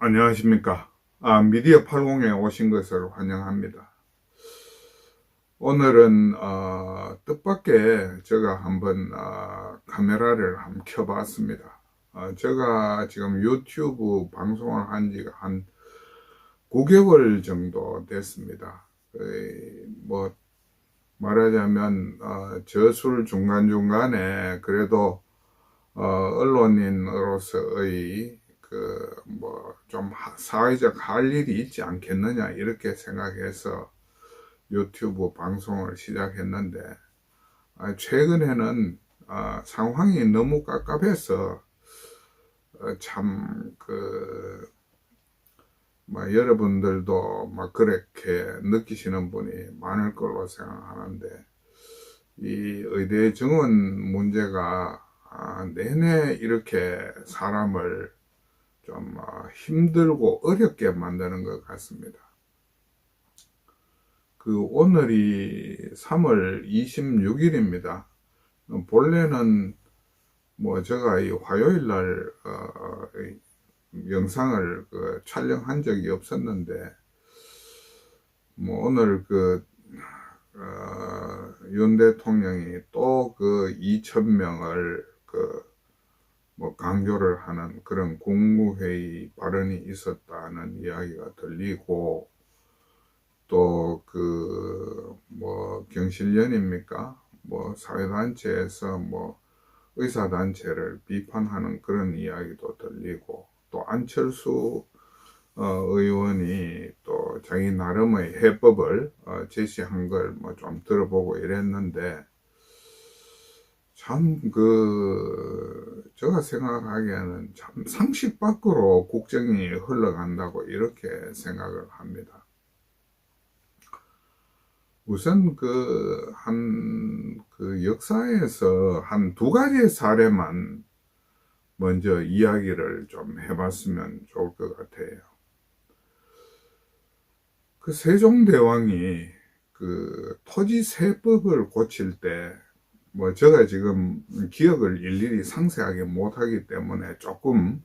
안녕하십니까. 미디어 80에 오신 것을 환영합니다. 오늘은, 뜻밖의 제가 한번, 카메라를 한번 켜봤습니다. 제가 지금 유튜브 방송을 한 지가 한 9개월 정도 됐습니다. 뭐, 말하자면, 저술 중간중간에 그래도 언론인으로서의 좀 사회적 할 일이 있지 않겠느냐 이렇게 생각해서 유튜브 방송을 시작했는데, 최근에는 상황이 너무 깝깝해서 여러분들도 그렇게 느끼시는 분이 많을 걸로 생각하는데, 이 의대 정원 문제가 내내 이렇게 사람을 좀 힘들고 어렵게 만드는 것 같습니다. 오늘이 3월 26일입니다. 본래는 제가 이 화요일 날 영상을 촬영한 적이 없었는데, 오늘 윤 대통령이 또 2,000명을 강조를 하는 그런 국무회의 발언이 있었다는 이야기가 들리고, 또 경실련입니까? 사회단체에서 의사단체를 비판하는 그런 이야기도 들리고, 또 안철수 의원이 또 자기 나름의 해법을 제시한 걸 좀 들어보고 이랬는데, 참 제가 생각하기에는 참 상식 밖으로 국정이 흘러간다고 이렇게 생각을 합니다. 우선 역사에서 한 두 가지 사례만 먼저 이야기를 좀 해봤으면 좋을 것 같아요. 세종대왕이 토지세법을 고칠 때, 제가 지금 기억을 일일이 상세하게 못하기 때문에 조금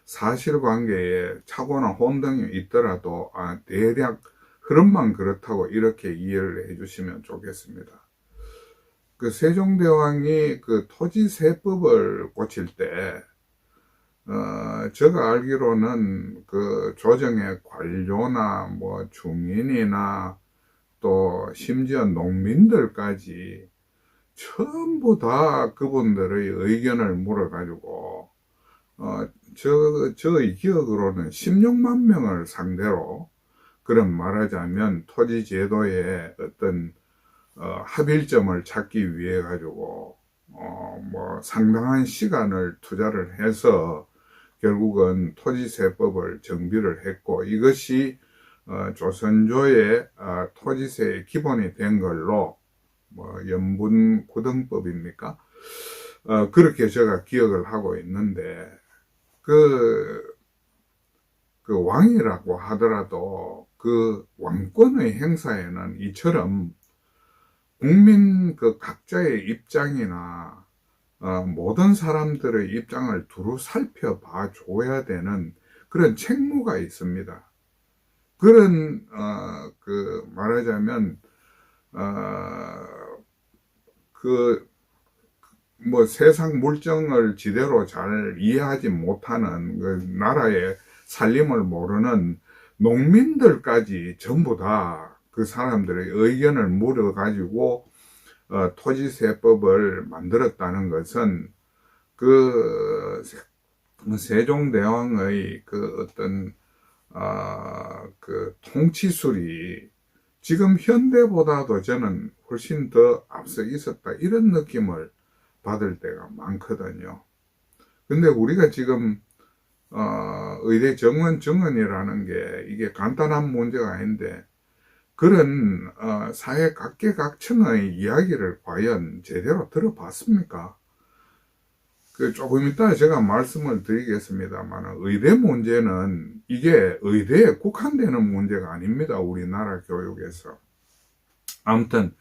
사실관계에 착오나 혼동이 있더라도 대략 흐름만 그렇다고 이렇게 이해를 해주시면 좋겠습니다. 세종대왕이 토지세법을 고칠 때, 제가 알기로는 조정의 관료나 중인이나 또 심지어 농민들까지 전부 다 그분들의 의견을 물어가지고, 저의 기억으로는 16만 명을 상대로, 그런 말하자면 토지제도의 어떤 합일점을 찾기 위해 가지고 상당한 시간을 투자를 해서 결국은 토지세법을 정비를 했고, 이것이 조선조의 토지세의 기본이 된 걸로 연분고등법입니까? 그렇게 제가 기억을 하고 있는데, 왕이라고 하더라도 왕권의 행사에는 이처럼 국민 각자의 입장이나 모든 사람들의 입장을 두루 살펴봐 줘야 되는 그런 책무가 있습니다. 그런 말하자면 세상 물정을 제대로 잘 이해하지 못하는 나라의 살림을 모르는 농민들까지 전부 다 그 사람들의 의견을 물어가지고 토지세법을 만들었다는 것은 세종대왕의 어떤 통치술이 지금 현대보다도 저는 훨씬 더 앞서 있었다, 이런 느낌을 받을 때가 많거든요. 근데 우리가 지금 의대 정원이라는 게 이게 간단한 문제가 아닌데, 그런 사회 각계각층의 이야기를 과연 제대로 들어봤습니까? 조금 이따 제가 말씀을 드리겠습니다만, 의대 문제는 이게 의대에 국한되는 문제가 아닙니다, 우리나라 교육에서. 아무튼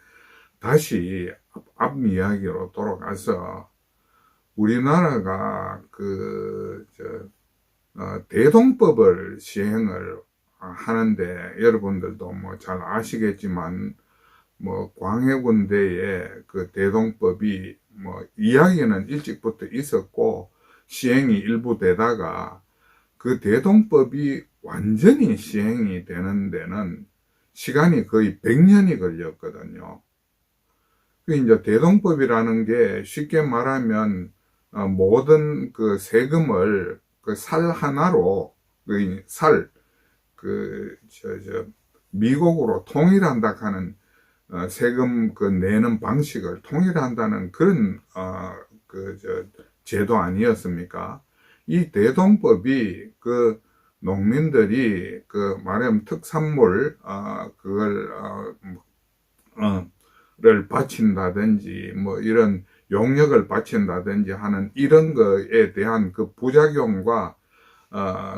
다시 앞 이야기로 돌아가서, 우리나라가 대동법을 시행을 하는데, 여러분들도 뭐 잘 아시겠지만 뭐 광해군대에 그 대동법이 뭐 이야기는 일찍부터 있었고 시행이 일부 되다가 그 대동법이 완전히 시행이 되는 데는 시간이 거의 100년이 걸렸거든요. 그 이제 대동법이라는 게 쉽게 말하면 모든 그 세금을 그 살 하나로 미국으로 통일한다 하는 세금 그 내는 방식을 통일한다는 그런 제도 아니었습니까? 이 대동법이 그 농민들이 그 말하자면 특산물 그걸 를 바친다든지 뭐 이런 용역을 바친다든지 하는 이런 거에 대한 그 부작용과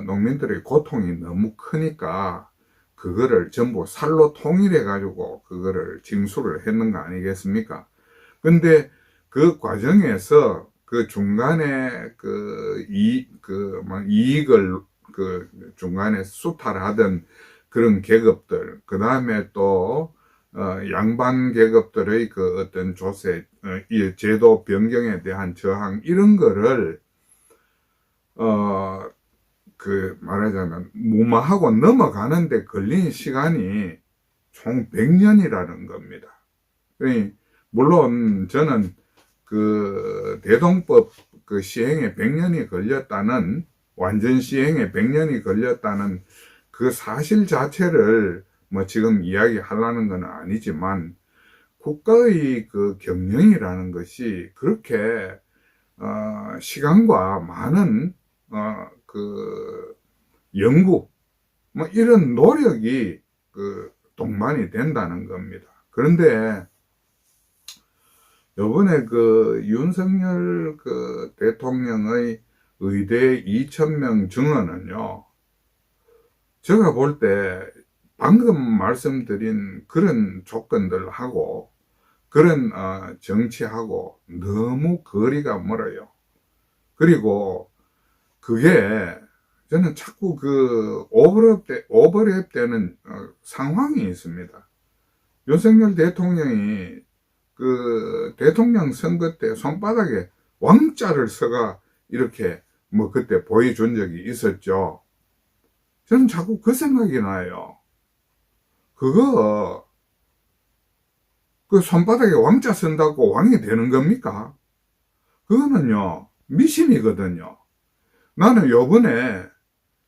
농민들의 고통이 너무 크니까 그거를 전부 살로 통일해 가지고 그거를 징수를 했는 거 아니겠습니까? 근데 그 과정에서 그 중간에 이익을 그 중간에 수탈하던 그런 계급들, 그 다음에 또 양반 계급들의 그 어떤 조세, 이 제도 변경에 대한 저항, 이런 거를, 말하자면, 무마하고 넘어가는데 걸린 시간이 총 100년이라는 겁니다. 물론, 저는 그 대동법 그 시행에 100년이 걸렸다는, 완전 시행에 100년이 걸렸다는 그 사실 자체를 뭐 지금 이야기하려는 건 아니지만 국가의 그 경영이라는 것이 그렇게 시간과 많은 그 연구 뭐 이런 노력이 그 동반이 된다는 겁니다. 그런데 요번에 그 윤석열 그 대통령의 의대 2,000명 증언은요, 제가 볼 때 방금 말씀드린 그런 조건들하고 그런 정치하고 너무 거리가 멀어요. 그리고 그게 저는 자꾸 그 오버랩 되는 상황이 있습니다. 윤석열 대통령이 그 대통령 선거 때 손바닥에 왕자를 써가 이렇게 뭐 그때 보여준 적이 있었죠. 저는 자꾸 그 생각이 나요. 그 손바닥에 왕자 쓴다고 왕이 되는 겁니까? 그거는요, 미신이거든요. 나는 요번에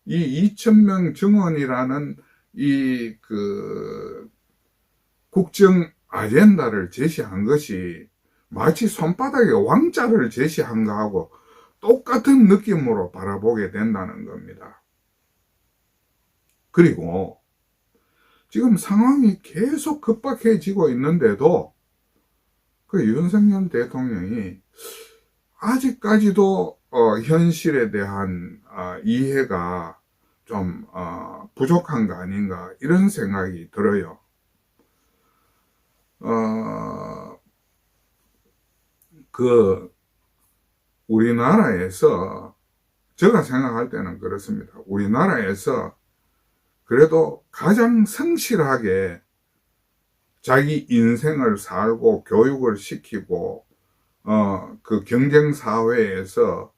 이 2,000명 증원이라는 이 국정 아젠다를 제시한 것이 마치 손바닥에 왕자를 제시한 거하고 똑같은 느낌으로 바라보게 된다는 겁니다. 그리고 지금 상황이 계속 급박해지고 있는데도 그 윤석열 대통령이 아직까지도 현실에 대한 이해가 좀 부족한 거 아닌가 이런 생각이 들어요. 우리나라에서 제가 생각할 때는 그렇습니다. 우리나라에서 그래도 가장 성실하게 자기 인생을 살고 교육을 시키고 그 경쟁 사회에서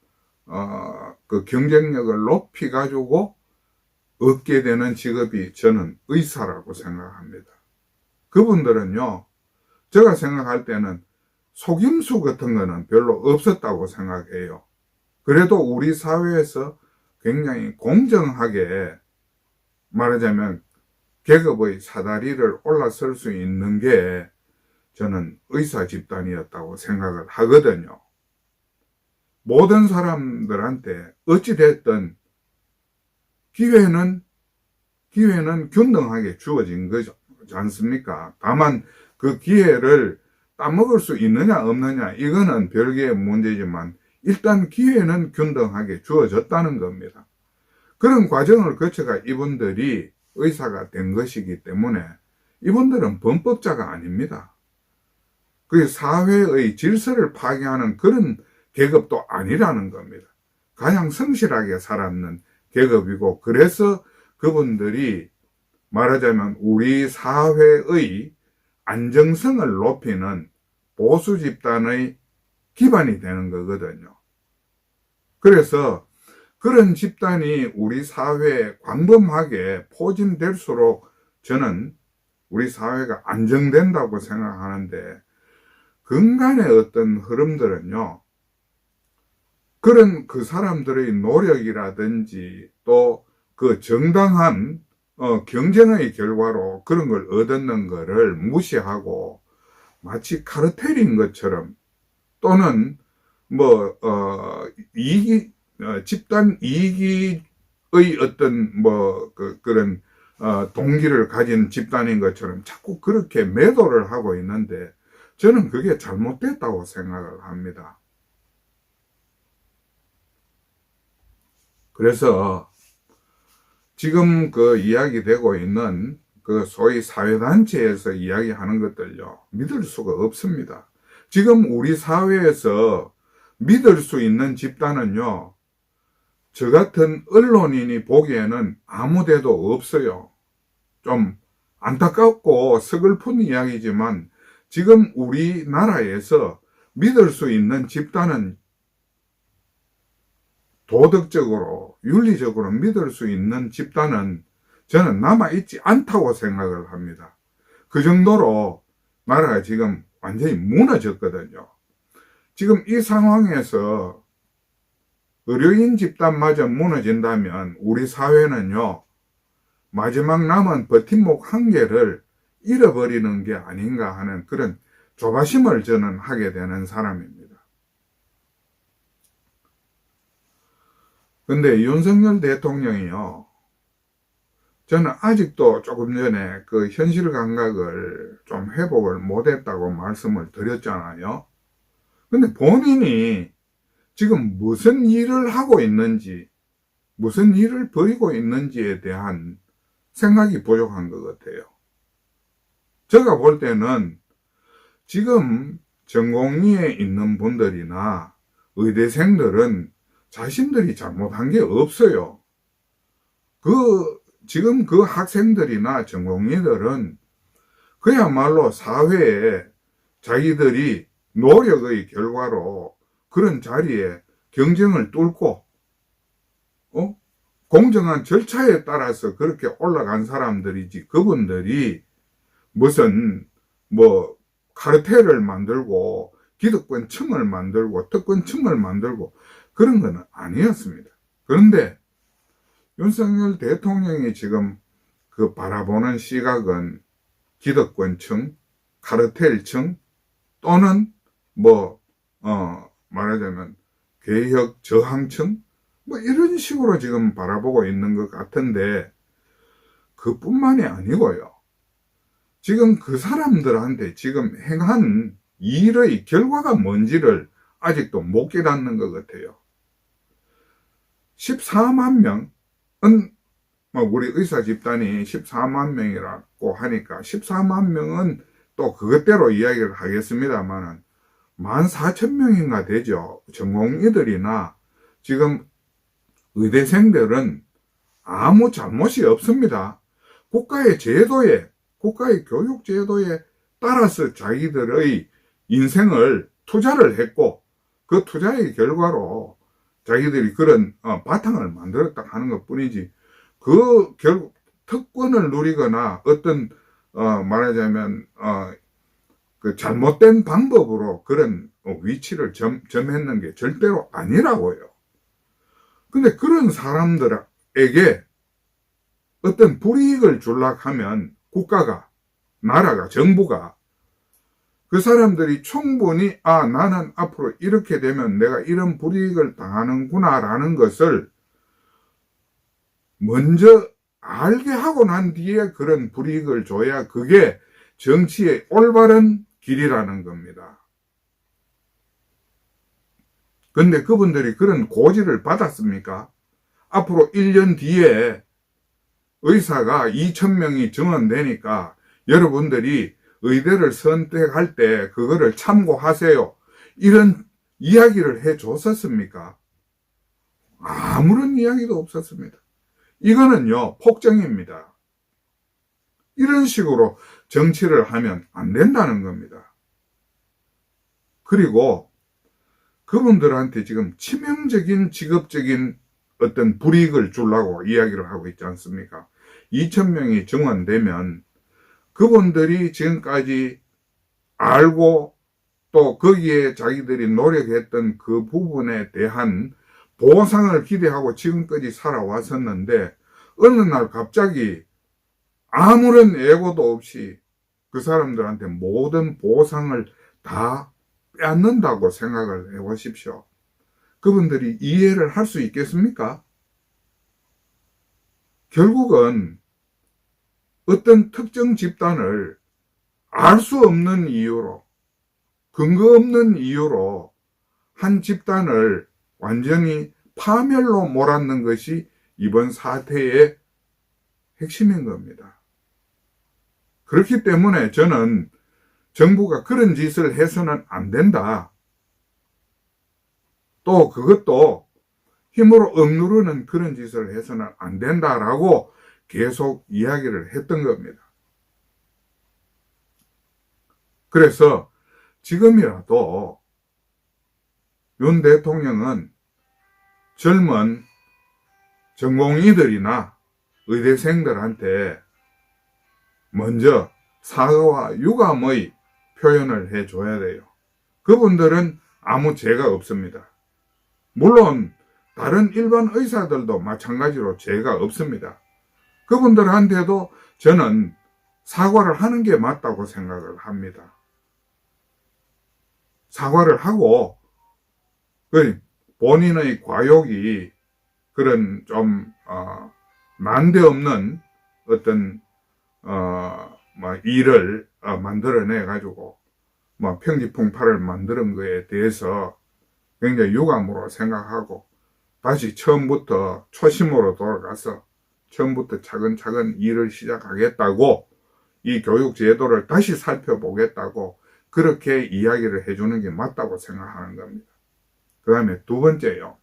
그 경쟁력을 높이 가지고 얻게 되는 직업이 저는 의사라고 생각합니다. 그분들은요, 제가 생각할 때는 속임수 같은 거는 별로 없었다고 생각해요. 그래도 우리 사회에서 굉장히 공정하게 말하자면 계급의 사다리를 올라설 수 있는 게 저는 의사 집단이었다고 생각을 하거든요. 모든 사람들한테 어찌됐든 기회는 균등하게 주어진 거지 않습니까? 다만 그 기회를 따먹을 수 있느냐 없느냐 이거는 별개의 문제지만 일단 기회는 균등하게 주어졌다는 겁니다. 그런 과정을 거쳐가 이분들이 의사가 된 것이기 때문에 이분들은 범법자가 아닙니다. 그 사회의 질서를 파괴하는 그런 계급도 아니라는 겁니다. 가장 성실하게 살았는 계급이고, 그래서 그분들이 말하자면 우리 사회의 안정성을 높이는 보수 집단의 기반이 되는 거거든요. 그래서 그런 집단이 우리 사회에 광범하게 포진될수록 저는 우리 사회가 안정된다고 생각하는데, 근간의 어떤 흐름들은요, 그런 그 사람들의 노력이라든지 또 그 정당한 경쟁의 결과로 그런 걸 얻는 거를 무시하고 마치 카르텔인 것처럼, 또는 집단 이익의 어떤 그런 동기를 가진 집단인 것처럼 자꾸 그렇게 매도를 하고 있는데, 저는 그게 잘못됐다고 생각을 합니다. 그래서 지금 그 이야기되고 있는 그 소위 사회단체에서 이야기하는 것들요, 믿을 수가 없습니다. 지금 우리 사회에서 믿을 수 있는 집단은요, 저 같은 언론인이 보기에는 아무 데도 없어요. 좀 안타깝고 서글픈 이야기지만 지금 우리나라에서 믿을 수 있는 집단은, 도덕적으로 윤리적으로 믿을 수 있는 집단은 저는 남아있지 않다고 생각을 합니다. 그 정도로 나라가 지금 완전히 무너졌거든요. 지금 이 상황에서 의료인 집단마저 무너진다면 우리 사회는요, 마지막 남은 버팀목 한 개를 잃어버리는 게 아닌가 하는 그런 조바심을 저는 하게 되는 사람입니다. 근데 윤석열 대통령이요, 저는 아직도 조금 전에 그 현실 감각을 좀 회복을 못했다고 말씀을 드렸잖아요. 근데 본인이 지금 무슨 일을 하고 있는지, 무슨 일을 벌이고 있는지에 대한 생각이 부족한 것 같아요. 제가 볼 때는 지금 전공의에 있는 분들이나 의대생들은 자신들이 잘못한 게 없어요. 지금 그 학생들이나 전공의들은 그야말로 사회에 자기들이 노력의 결과로 그런 자리에 경쟁을 뚫고, 공정한 절차에 따라서 그렇게 올라간 사람들이지, 그분들이 무슨 카르텔을 만들고 기득권층을 만들고 특권층을 만들고 그런 건 아니었습니다. 그런데 윤석열 대통령이 지금 그 바라보는 시각은 기득권층, 카르텔층, 또는 말하자면 개혁 저항층, 이런 식으로 지금 바라보고 있는 것 같은데, 그뿐만이 아니고요, 지금 그 사람들한테 지금 행한 일의 결과가 뭔지를 아직도 못 깨닫는 것 같아요. 14만 명은 우리 의사 집단이 14만 명이라고 하니까 14만 명은 또 그것대로 이야기를 하겠습니다만은 14,000명인가 되죠. 전공의들이나 지금 의대생들은 아무 잘못이 없습니다. 국가의 교육 제도에 따라서 자기들의 인생을 투자를 했고, 그 투자의 결과로 자기들이 그런 바탕을 만들었다 하는 것 뿐이지, 결국 특권을 누리거나 어떤 말하자면 그 잘못된 방법으로 그런 위치를 점했는 게 절대로 아니라고요. 근데 그런 사람들에게 어떤 불이익을 주려고 하면 국가가, 나라가, 정부가 그 사람들이 충분히 나는 앞으로 이렇게 되면 내가 이런 불이익을 당하는구나 라는 것을 먼저 알게 하고 난 뒤에 그런 불이익을 줘야 그게 정치의 올바른 길이라는 겁니다. 근데 그분들이 그런 고지를 받았습니까? 앞으로 1년 뒤에 의사가 2,000명이 증원되니까 여러분들이 의대를 선택할 때 그거를 참고하세요, 이런 이야기를 해 줬었습니까? 아무런 이야기도 없었습니다. 이거는요, 폭정입니다. 이런 식으로 정치를 하면 안 된다는 겁니다. 그리고 그분들한테 지금 치명적인 직업적인 어떤 불이익을 주려고 이야기를 하고 있지 않습니까? 2,000명이 정원되면 그분들이 지금까지 알고 또 거기에 자기들이 노력했던 그 부분에 대한 보상을 기대하고 지금까지 살아왔었는데 어느 날 갑자기 아무런 예고도 없이 그 사람들한테 모든 보상을 다 빼앗는다고 생각을 해보십시오. 그분들이 이해를 할 수 있겠습니까? 결국은 어떤 특정 집단을 알 수 없는 이유로, 근거 없는 이유로 한 집단을 완전히 파멸로 몰았는 것이 이번 사태의 핵심인 겁니다. 그렇기 때문에 저는 정부가 그런 짓을 해서는 안 된다. 또 그것도 힘으로 억누르는 그런 짓을 해서는 안 된다라고 계속 이야기를 했던 겁니다. 그래서 지금이라도 윤 대통령은 젊은 전공의들이나 의대생들한테 먼저 사과와 유감의 표현을 해줘야 돼요. 그분들은 아무 죄가 없습니다. 물론 다른 일반 의사들도 마찬가지로 죄가 없습니다. 그분들한테도 저는 사과를 하는 게 맞다고 생각을 합니다. 사과를 하고 본인의 과욕이 그런 좀 난데없는 어떤 일을 만들어내 가지고 평지풍파를 만드는 거에 대해서 굉장히 유감으로 생각하고 다시 처음부터 초심으로 돌아가서 처음부터 차근차근 일을 시작하겠다고 이 교육 제도를 다시 살펴보겠다고 그렇게 이야기를 해주는 게 맞다고 생각하는 겁니다. 그 다음에 두 번째요.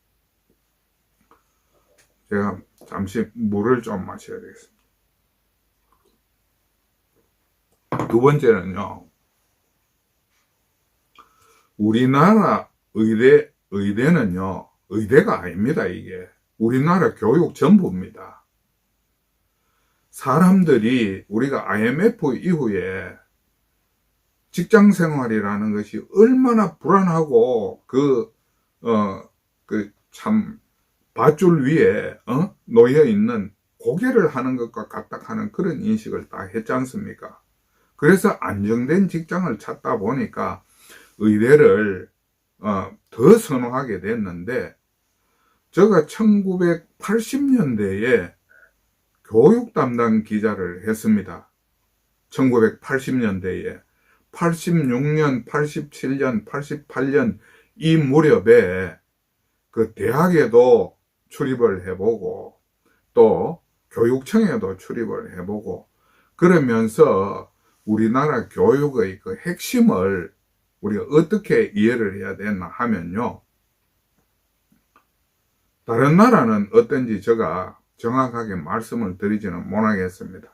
제가 잠시 물을 좀 마셔야 되겠습니다. 두 번째는요. 우리나라 의대는요. 의대가 아닙니다. 이게. 우리나라 교육 전부입니다. 사람들이 우리가 IMF 이후에 직장 생활이라는 것이 얼마나 불안하고 참 밧줄 위에 놓여 있는 고개를 하는 것과 같다 하는 그런 인식을 다 했지 않습니까? 그래서 안정된 직장을 찾다 보니까 의대를 더 선호하게 됐는데, 제가 1980년대에 교육 담당 기자를 했습니다. 1980년대에 86년, 87년, 88년 이 무렵에 그 대학에도 출입을 해보고 또 교육청에도 출입을 해보고 그러면서 우리나라 교육의 그 핵심을 우리가 어떻게 이해를 해야 되나 하면요. 다른 나라는 어떤지 제가 정확하게 말씀을 드리지는 못하겠습니다.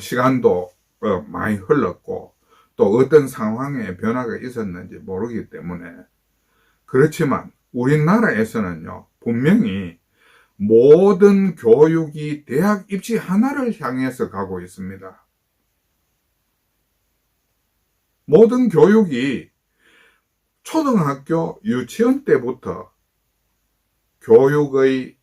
시간도 많이 흘렀고 또 어떤 상황에 변화가 있었는지 모르기 때문에. 그렇지만 우리나라에서는요, 분명히 모든 교육이 대학 입시 하나를 향해서 가고 있습니다. 모든 교육이 초등학교 유치원 때부터 교육의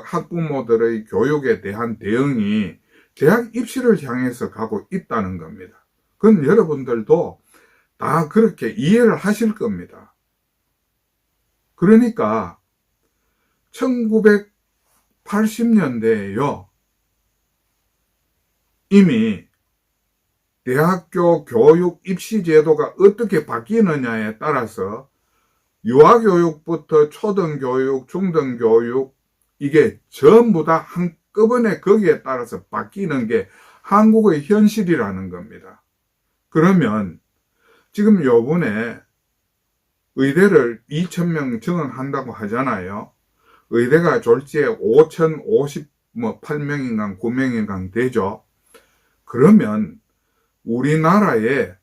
학부모들의 교육에 대한 대응이 대학 입시를 향해서 가고 있다는 겁니다. 그건 여러분들도 다 그렇게 이해를 하실 겁니다. 그러니까 1980년대에요. 이미 대학교 교육 입시 제도가 어떻게 바뀌느냐에 따라서 유아교육부터 초등교육, 중등교육 이게 전부 다 한꺼번에 거기에 따라서 바뀌는 게 한국의 현실이라는 겁니다. 그러면 지금 요번에 의대를 2,000명 증원한다고 하잖아요. 의대가 졸지에 뭐 8명인가 9명인가 되죠. 그러면 우리나라에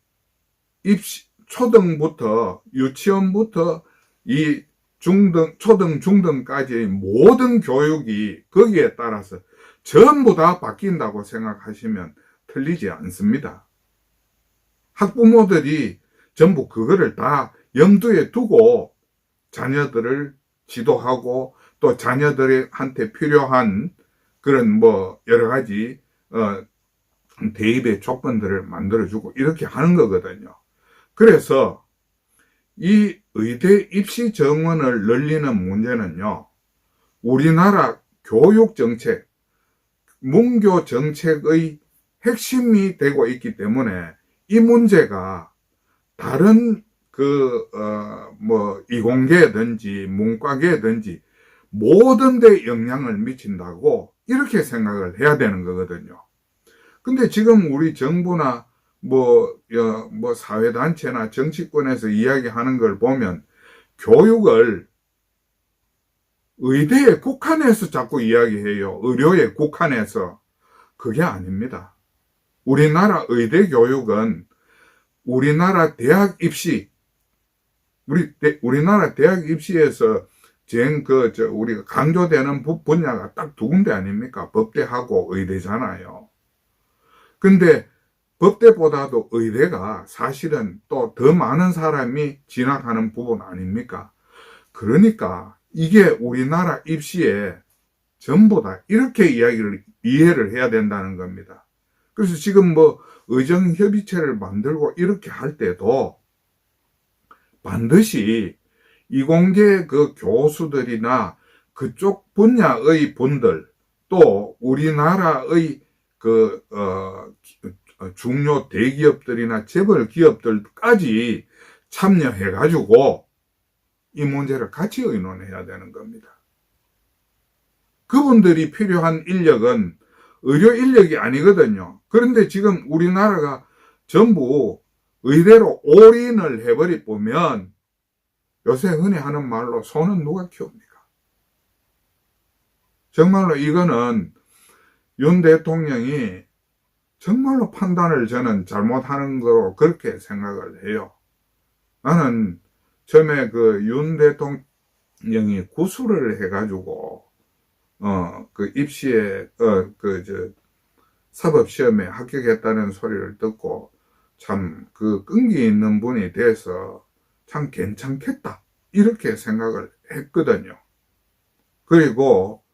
초등부터 유치원부터 이 초등, 중등까지의 모든 교육이 거기에 따라서 전부 다 바뀐다고 생각하시면 틀리지 않습니다. 학부모들이 전부 그거를 다 염두에 두고 자녀들을 지도하고 또 자녀들한테 필요한 그런 뭐 여러 가지 대입의 조건들을 만들어주고 이렇게 하는 거거든요. 그래서 이 의대 입시 정원을 늘리는 문제는요, 우리나라 교육 정책, 문교 정책의 핵심이 되고 있기 때문에 이 문제가 다른 이공계든지 문과계든지 모든 데 영향을 미친다고 이렇게 생각을 해야 되는 거거든요. 근데 지금 우리 정부나 사회단체나 정치권에서 이야기하는 걸 보면 교육을 의대에 국한해서 자꾸 이야기해요. 의료에 국한해서. 그게 아닙니다. 우리나라 의대 교육은 우리나라 대학 입시, 우리나라 대학 입시에서 우리가 강조되는 분야가 딱 두 군데 아닙니까? 법대하고 의대잖아요. 근데 법대보다도 의대가 사실은 또 더 많은 사람이 진학하는 부분 아닙니까? 그러니까 이게 우리나라 입시에 전부 다 이렇게 이해를 해야 된다는 겁니다. 그래서 지금 의정협의체를 만들고 이렇게 할 때도 반드시 이공계 그 교수들이나 그쪽 분야의 분들 또 우리나라의 중요 대기업들이나 재벌 기업들까지 참여해가지고 이 문제를 같이 의논해야 되는 겁니다. 그분들이 필요한 인력은 의료 인력이 아니거든요. 그런데 지금 우리나라가 전부 의대로 올인을 해버리 보면 요새 흔히 하는 말로 소는 누가 키웁니까? 정말로 이거는 윤 대통령이 정말로 판단을 저는 잘못하는 거로 그렇게 생각을 해요. 나는 처음에 윤 대통령이 구술을 해가지고 입시에 사법시험에 합격했다는 소리를 듣고 참 끈기 있는 분이 돼서 참 괜찮겠다 이렇게 생각을 했거든요. 그리고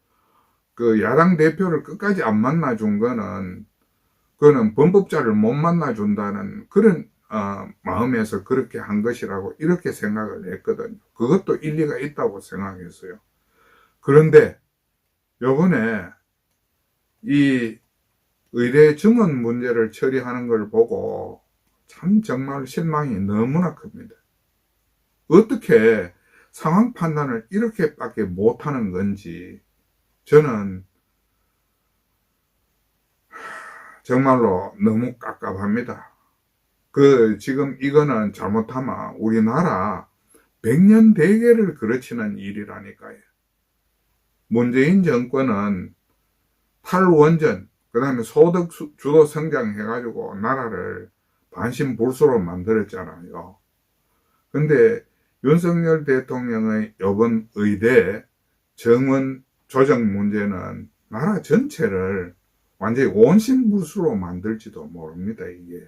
야당 대표를 끝까지 안 만나준 그거는 범법자를 못 만나준다는 그런 마음에서 그렇게 한 것이라고 이렇게 생각을 했거든요. 그것도 일리가 있다고 생각했어요. 그런데 요번에 이 의대 증원 문제를 처리하는 걸 보고 참 정말 실망이 너무나 큽니다. 어떻게 상황 판단을 이렇게밖에 못하는 건지 저는 정말로 너무 깝깝합니다. 지금 이거는 잘못하면 우리나라 100년 대계를 그르치는 일이라니까요. 문재인 정권은 탈원전, 그 다음에 소득 주도 성장해가지고 나라를 반신불수로 만들었잖아요. 근데 윤석열 대통령의 이번 의대 정원 조정 문제는 나라 전체를 완전히 원신불수로 만들지도 모릅니다, 이게.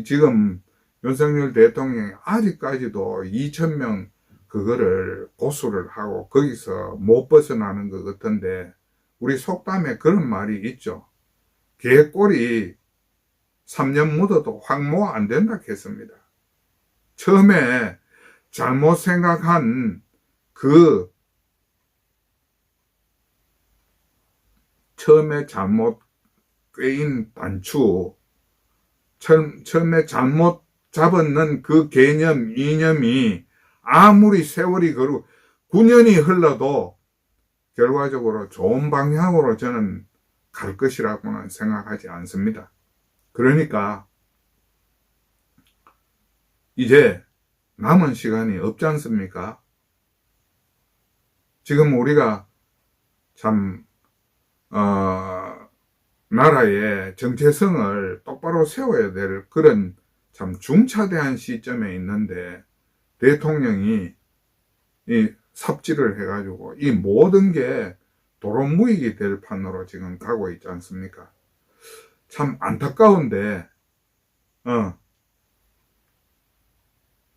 지금 윤석열 대통령이 아직까지도 2,000명 그거를 고수를 하고 거기서 못 벗어나는 것 같은데, 우리 속담에 그런 말이 있죠. 개꼬리 3년 묻어도 황모 안 된다 했습니다. 처음에 잘못 생각한 처음에 잘못 꿰인 단추, 처음에 잘못 잡았는 그 개념, 이념이 아무리 세월이 9년이 흘러도 결과적으로 좋은 방향으로 저는 갈 것이라고는 생각하지 않습니다. 그러니까 이제 남은 시간이 없지 않습니까? 지금 우리가 참, 나라의 정체성을 똑바로 세워야 될 그런 참 중차대한 시점에 있는데, 대통령이 이 삽질을 해가지고 이 모든 게 도로무익이 될 판으로 지금 가고 있지 않습니까? 참 안타까운데,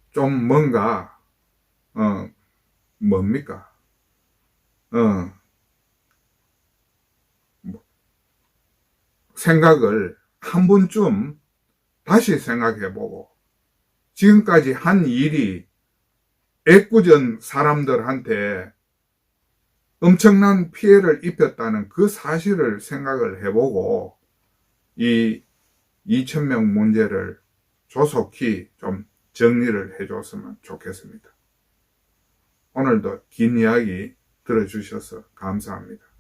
좀 뭔가, 뭡니까? 생각을 한 번쯤 다시 생각해보고, 지금까지 한 일이 애꿎은 사람들한테 엄청난 피해를 입혔다는 그 사실을 생각을 해보고, 이 2,000명 문제를 조속히 좀 정리를 해줬으면 좋겠습니다. 오늘도 긴 이야기 들어주셔서 감사합니다.